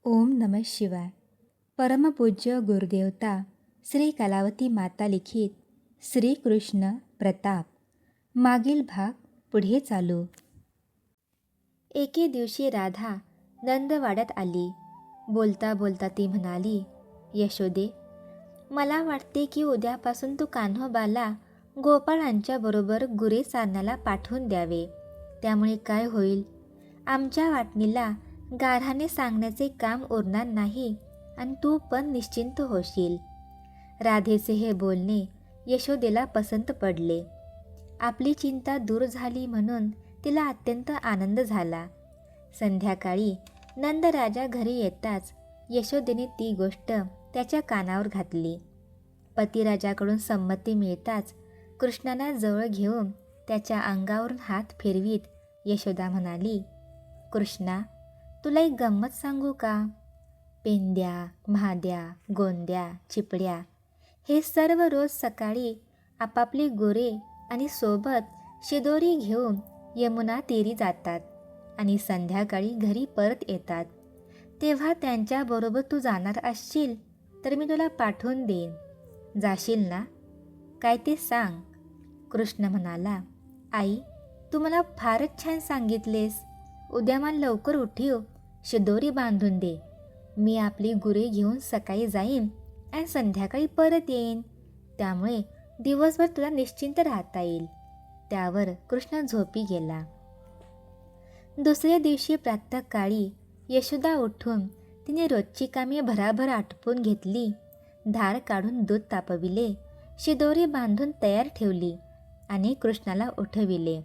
ओम नमः शिवाय. परमपूज्य गुरुदेवता श्री कलावती माता लिखित श्रीकृष्ण प्रताप. मागील भाग पुढे चालू. एके दिवशी राधा नंदवाड्यात आली. बोलता बोलता ती म्हणाली, यशोदे, मला वाटते की उद्यापासून तू कान्होबाला गोपाळांच्या बरोबर गुरे चारण्याला पाठवून द्यावे. त्यामुळे काय होईल, आमच्या वाटणीला गाढाने सांगण्याचे काम उरणार नाही आणि तू पण निश्चिंत होशील. राधेचे हे बोलणे यशोदेला पसंत पडले. आपली चिंता दूर झाली म्हणून तिला अत्यंत आनंद झाला. संध्याकाळी नंदराजा घरी येताच यशोदेने ती गोष्ट त्याच्या कानावर घातली. पतिराजाकडून संमती मिळताच कृष्णाला जवळ घेऊन त्याच्या अंगावरून हात फिरवीत यशोदा म्हणाली, कृष्णा, तुला एक गंमत सांगू का? पेंद्या, म्हाद्या, गोंद्या, चिपड्या हे सर्व रोज सकाळी आपापली गुरे आणि सोबत शिदोरी घेऊन यमुना तीरी जातात आणि संध्याकाळी घरी परत येतात. तेव्हा त्यांच्याबरोबर तू जाणार असशील तर मी तुला पाठवून देईन. जाशील ना? काय ते सांग. कृष्ण म्हणाला, आई, तू मला फारच छान सांगितलेस. उद्या मला लवकर उठीव शिदोरी बांधून दे. मी आपली गुरे घेऊन सकाळी जाईन आणि संध्याकाळी परत येईन. त्यामुळे दिवसभर तुला निश्चिंत राहता येईल. त्यावर कृष्ण झोपी गेला. दुसऱ्या दिवशी प्रातःकाळी यशोदा उठून तिने रोजची कामे भराभर आटपून घेतली. धार काढून दूध तापविले, शिदोरी बांधून तयार ठेवली आणि कृष्णाला उठविले.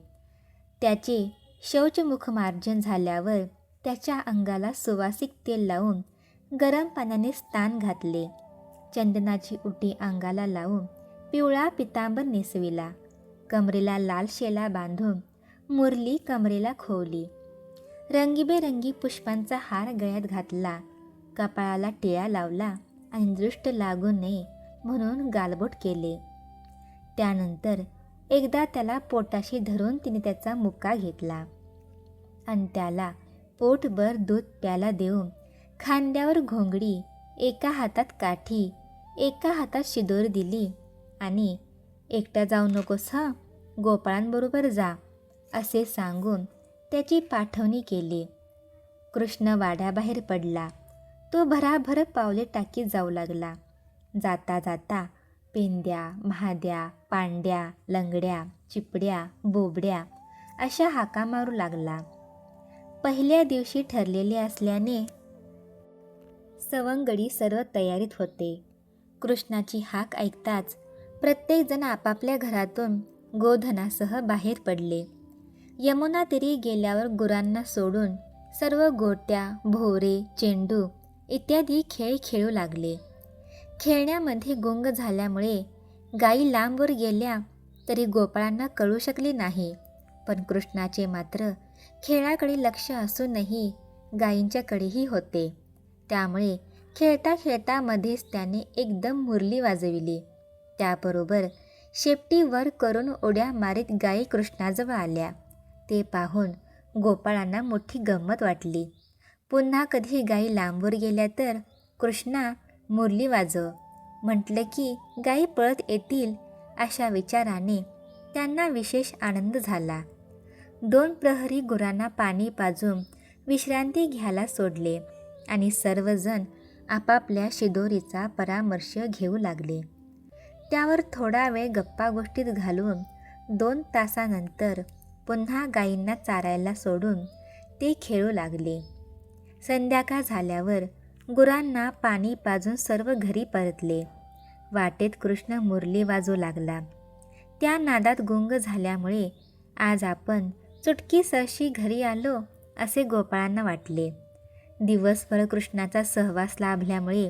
त्याचे शौचमुखमार्जन झाल्यावर त्याच्या अंगाला सुवासिक तेल लावून गरम पाण्याने स्नान घातले. चंदनाची उटी अंगाला लावून पिवळा पितांबर नेसविला. कमरेला लाल शेला बांधून मुरली कमरेला खोवली. रंगीबेरंगी पुष्पांचा हार गळ्यात घातला. कपाळाला टिळा लावला आणि दृष्ट लागू नये म्हणून गालबोट केले. त्यानंतर एकदा त्याला पोटाशी धरून तिने त्याचा मुक्का घेतला आणि त्याला पोटभर दूध प्यायला देऊन खांद्यावर घोंगडी, एका हातात काठी, एका हातात शिदोरी दिली आणि एकटा जाऊ नकोस हं, गोपाळांबरोबर जा असे सांगून त्याची पाठवणी केली. कृष्ण वाड्याबाहेर पडला. तो भराभर पावले टाकीत जाऊ लागला. जाता जाता पेंद्या, म्हाद्या, पांड्या, लंगड्या, चिपड्या, बोबड्या अशा हाका मारू लागला. पहिल्या दिवशी ठरलेले असल्याने सवंगडी सर्व तयारीत होते. कृष्णाची हाक ऐकताच प्रत्येकजण आपापल्या घरातून गोधनासह बाहेर पडले. यमुना तीरी गेल्यावर गुरांना सोडून सर्व गोट्या, भोवरे, चेंडू इत्यादी खेळ खेळू लागले. खेळण्यामध्ये गुंग झाल्यामुळे गायी लांबवर गेल्या तरी गोपाळांना कळू शकले नाही. पण कृष्णाचे मात्र खेळाकडे लक्ष असूनही गायींच्याकडेही होते. त्यामुळे खेळता खेळता मध्येच त्याने एकदम मुरली वाजविली. त्याबरोबर शेपटी वर करून उड्या मारीत गायी कृष्णाजवळ आल्या. ते पाहून गोपाळांना मोठी गंमत वाटली. पुन्हा कधी गायी लांबवर गेल्या तर कृष्णा, मुरली वाजव म्हटलं की गायी पळत येतील अशा विचाराने त्यांना विशेष आनंद झाला. 2 प्रहरी गुरांना पाणी पाजून विश्रांती घ्यायला सोडले आणि सर्वजण आपापल्या शिदोरीचा परामर्श घेऊ लागले. त्यावर थोडा वेळ गप्पा गोष्टीत घालून 2 तासानंतर पुन्हा गायींना चारायला सोडून ते खेळू लागले. संध्याकाळ झाल्यावर गुरांना पाणी पाजून सर्व घरी परतले. वाटेत कृष्ण मुरली वाजवू लागला. त्या नादात गुंग झाल्यामुळे आज आपण चुटकीसरशी घरी आलो असे गोपाळांना वाटले. दिवसभर कृष्णाचा सहवास लाभल्यामुळे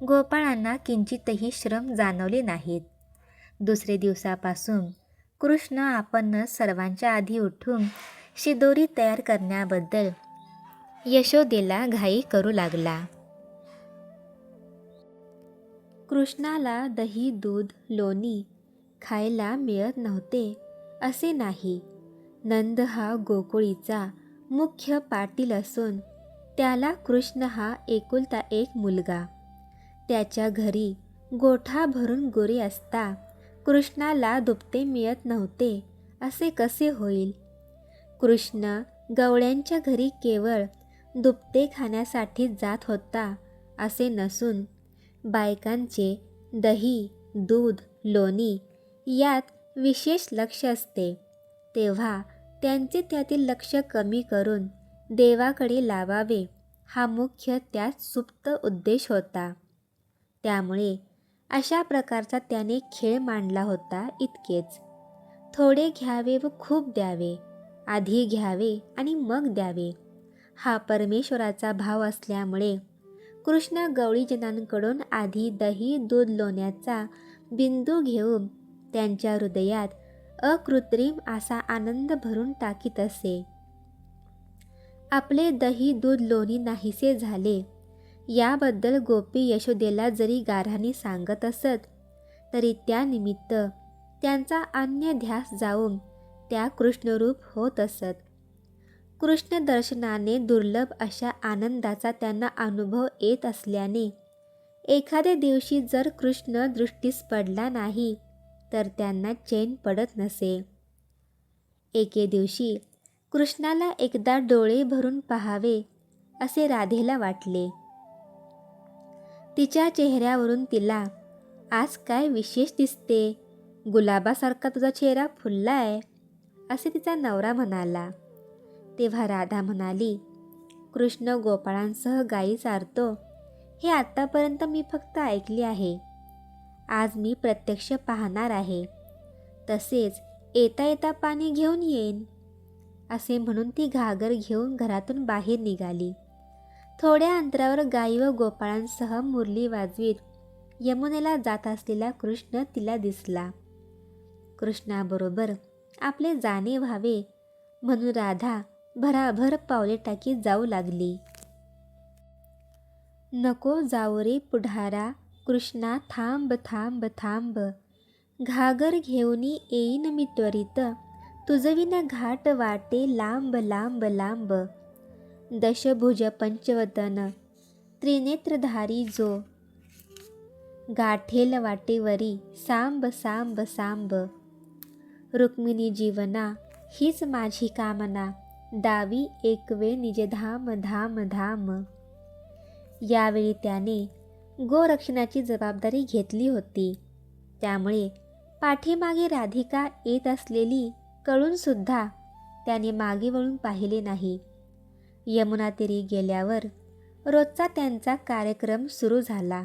गोपाळांना किंचितही श्रम जाणवले नाहीत. दुसरे दिवसापासून कृष्ण आपण सर्वांच्या आधी उठून शिदोरी तयार करण्याबद्दल यशोदेला घाई करू लागला. कृष्णाला दही, दूध, लोणी खायला मिळत नव्हते असे नाही. नंद हा गोकुळीचा मुख्य पाटील असून त्याला कृष्ण हा एकुलता एक मुलगा. त्याच्या घरी गोठा भरून गुरे असता कृष्णाला दुभते मिळत नव्हते असे कसे होईल? कृष्ण गवळ्यांच्या घरी केवळ दुभते खाण्यासाठी जात होता असे नसून बायकांचे दही, दूध, लोणी यात विशेष लक्ष असते, तेव्हा त्यांचे त्यातील लक्ष कमी करून देवाकडे लावावे हा मुख्य त्यात सुप्त उद्देश होता. त्यामुळे अशा प्रकारचा त्याने खेळ मांडला होता. इतकेच, थोडे घ्यावे व खूप द्यावे, आधी घ्यावे आणि मग द्यावे हा परमेश्वराचा भाव असल्यामुळे कृष्ण गवळीजनांकडून आधी दही, दूध, लोण्याचा बिंदू घेऊन त्यांच्या हृदयात अकृत्रिम असा आनंद भरून टाकीत असे. आपले दही, दूध, लोणी नाहीसे झाले याबद्दल गोपी यशोदेला जरी गाऱ्हाणे सांगत असत, तरी त्यानिमित्त त्यांचा अन्य ध्यास जाऊन त्या कृष्णरूप होत असत. कृष्ण दर्शनाने दुर्लभ अशा आनंदाचा त्यांना अनुभव येत असल्याने एखाद्या दिवशी जर कृष्ण दृष्टीस पडला नाही तर त्यांना चैन पडत नसे. एके दिवशी कृष्णाला एकदा डोळे भरून पाहावे असे राधेला वाटले. तिच्या चेहऱ्यावरून तिला, आज काय विशेष दिसते, गुलाबासारखा तुझा चेहरा फुललाय, असे तिचा नवरा म्हणाला. तेव्हा राधा म्हणाली, कृष्ण गोपाळांसह गायी चारतो हे आत्तापर्यंत मी फक्त ऐकले आहे. आज मी प्रत्यक्ष पाहणार आहे. तसेच येता येता पाणी घेऊन येईन. असे म्हणून ती घागर घेऊन घरातून बाहेर निघाली. थोड्या अंतरावर गायी व गोपाळांसह मुरली वाजवीत यमुनेला जात असलेला कृष्ण तिला दिसला. कृष्णाबरोबर आपले जाणे व्हावे म्हणून राधा भराभर पावले टाकीत जाऊ लागली. नको जाऊ रे पुढारा, कृष्णा थांब थांब थांब, घागर घेऊनी येईन मी त्वरित, तुझविन घाट वाटे लांब लांब लांब, दशभुज पंचवदन त्रिनेत्रधारी जो, गाठेल वाटेवरी सांब सांब सांब, रुक्मिणी जीवना हीच माझी कामना, दावी एकवे निजधाम धाम धाम. यावेळी त्याने गोरक्षणाची जबाबदारी घेतली होती. त्यामुळे पाठीमागे राधिका येत असलेली कळूनसुद्धा त्याने मागे वळून पाहिले नाही. यमुना तीरी गेल्यावर रोजचा त्यांचा कार्यक्रम सुरू झाला.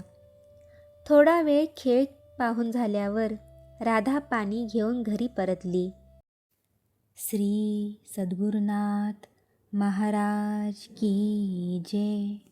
थोडा वेळ खेळ पाहून झाल्यावर राधा पाणी घेऊन घरी परतली. श्री सद्गुरुनाथ महाराज की जय.